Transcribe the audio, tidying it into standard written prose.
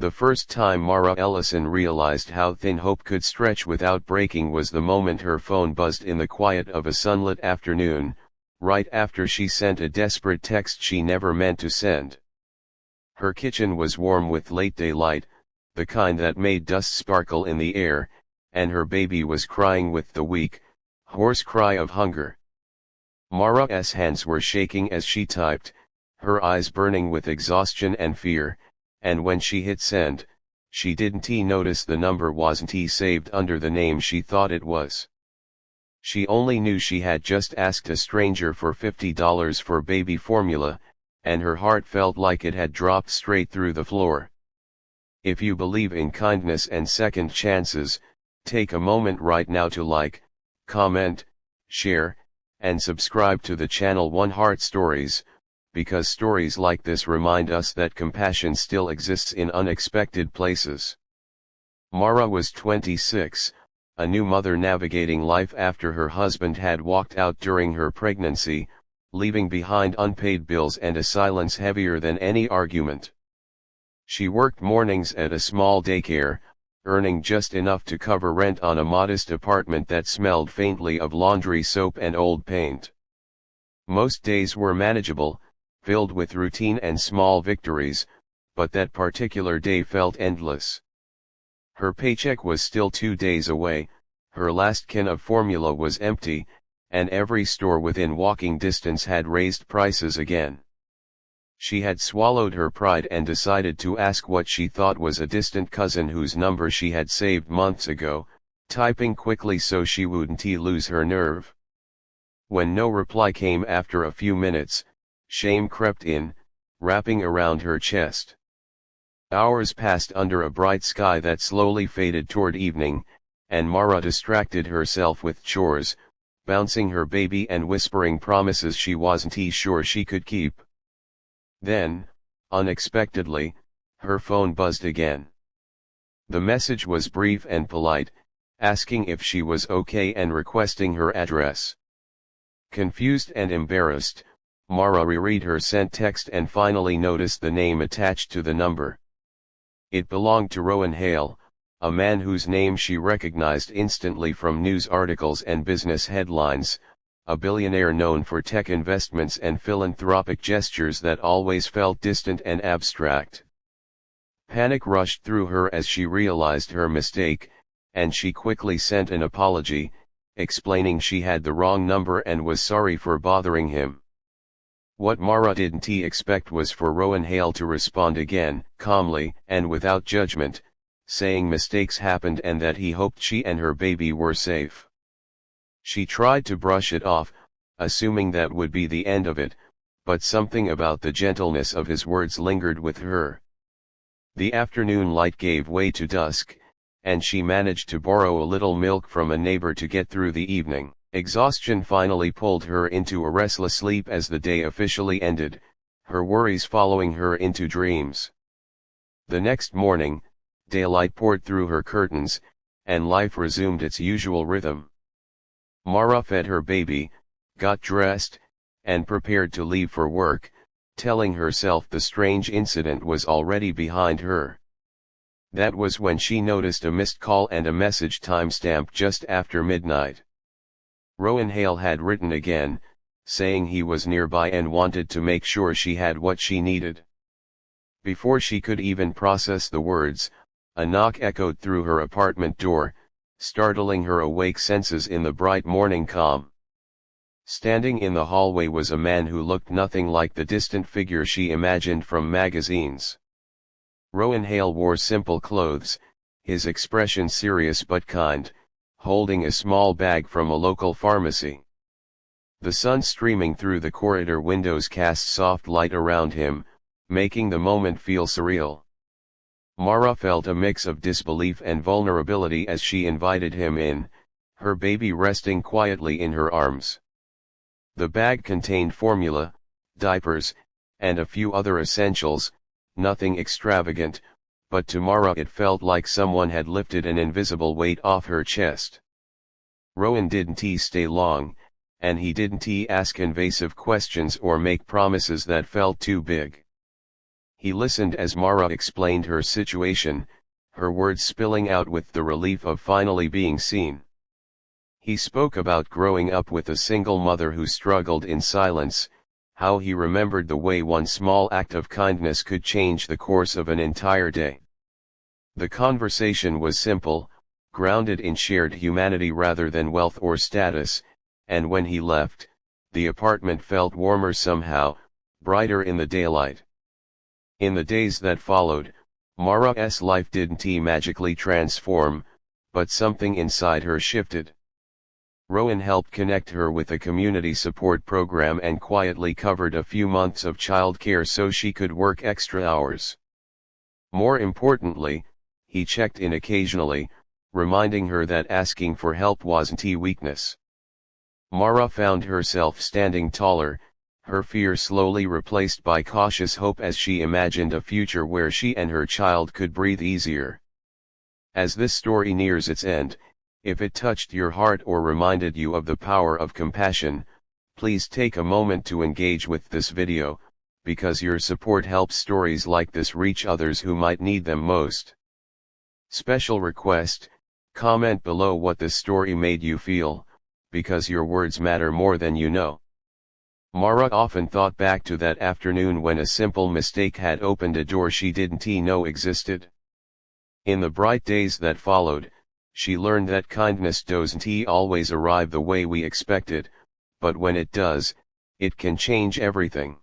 The first time Mara Ellison realized how thin hope could stretch without breaking was the moment her phone buzzed in the quiet of a sunlit afternoon, right after she sent a desperate text she never meant to send. Her kitchen was warm with late daylight, the kind that made dust sparkle in the air, and her baby was crying with the weak, hoarse cry of hunger. Mara's hands were shaking as she typed, her eyes burning with exhaustion and fear, and when she hit send, she didn't notice the number wasn't saved under the name she thought it was. She only knew she had just asked a stranger for $50 for baby formula, and her heart felt like it had dropped straight through the floor. If you believe in kindness and second chances, take a moment right now to like, comment, share, and subscribe to the channel One Heart Stories, because stories like this remind us that compassion still exists in unexpected places. Mara was 26, a new mother navigating life after her husband had walked out during her pregnancy, leaving behind unpaid bills and a silence heavier than any argument. She worked mornings at a small daycare, earning just enough to cover rent on a modest apartment that smelled faintly of laundry soap and old paint. Most days were manageable, filled with routine and small victories, but that particular day felt endless. Her paycheck was still 2 days away, her last can of formula was empty, and every store within walking distance had raised prices again. She had swallowed her pride and decided to ask what she thought was a distant cousin whose number she had saved months ago, typing quickly so she wouldn't lose her nerve. When no reply came after a few minutes, shame crept in, wrapping around her chest. Hours passed under a bright sky that slowly faded toward evening, and Mara distracted herself with chores, bouncing her baby and whispering promises she wasn't sure she could keep. Then, unexpectedly, her phone buzzed again. The message was brief and polite, asking if she was okay and requesting her address. Confused and embarrassed, Mara reread her sent text and finally noticed the name attached to the number. It belonged to Rowan Hale, a man whose name she recognized instantly from news articles and business headlines, a billionaire known for tech investments and philanthropic gestures that always felt distant and abstract. Panic rushed through her as she realized her mistake, and she quickly sent an apology, explaining she had the wrong number and was sorry for bothering him. What Mara didn't expect was for Rowan Hale to respond again, calmly and without judgment, saying mistakes happened and that he hoped she and her baby were safe. She tried to brush it off, assuming that would be the end of it, but something about the gentleness of his words lingered with her. The afternoon light gave way to dusk, and she managed to borrow a little milk from a neighbor to get through the evening. Exhaustion finally pulled her into a restless sleep as the day officially ended, her worries following her into dreams. The next morning, daylight poured through her curtains, and life resumed its usual rhythm. Mara fed her baby, got dressed, and prepared to leave for work, telling herself the strange incident was already behind her. That was when she noticed a missed call and a message timestamped just after midnight. Rowan Hale had written again, saying he was nearby and wanted to make sure she had what she needed. Before she could even process the words, a knock echoed through her apartment door, startling her awake senses in the bright morning calm. Standing in the hallway was a man who looked nothing like the distant figure she imagined from magazines. Rowan Hale wore simple clothes, his expression serious but kind, holding a small bag from a local pharmacy. The sun streaming through the corridor windows cast soft light around him, making the moment feel surreal. Mara felt a mix of disbelief and vulnerability as she invited him in, her baby resting quietly in her arms. The bag contained formula, diapers, and a few other essentials, nothing extravagant, but to Mara it felt like someone had lifted an invisible weight off her chest. Rowan didn't stay long, and he didn't ask invasive questions or make promises that felt too big. He listened as Mara explained her situation, her words spilling out with the relief of finally being seen. He spoke about growing up with a single mother who struggled in silence, how he remembered the way one small act of kindness could change the course of an entire day. The conversation was simple, grounded in shared humanity rather than wealth or status, and when he left, the apartment felt warmer somehow, brighter in the daylight. In the days that followed, Mara's life didn't magically transform, but something inside her shifted. Rowan helped connect her with a community support program and quietly covered a few months of childcare so she could work extra hours. More importantly, he checked in occasionally, reminding her that asking for help wasn't a weakness. Mara found herself standing taller, her fear slowly replaced by cautious hope as she imagined a future where she and her child could breathe easier. As this story nears its end, if it touched your heart or reminded you of the power of compassion, please take a moment to engage with this video, because your support helps stories like this reach others who might need them most. Special request, comment below what this story made you feel, because your words matter more than you know. Mara often thought back to that afternoon when a simple mistake had opened a door she didn't know existed. In the bright days that followed, she learned that kindness doesn't always arrive the way we expect it, but when it does, it can change everything.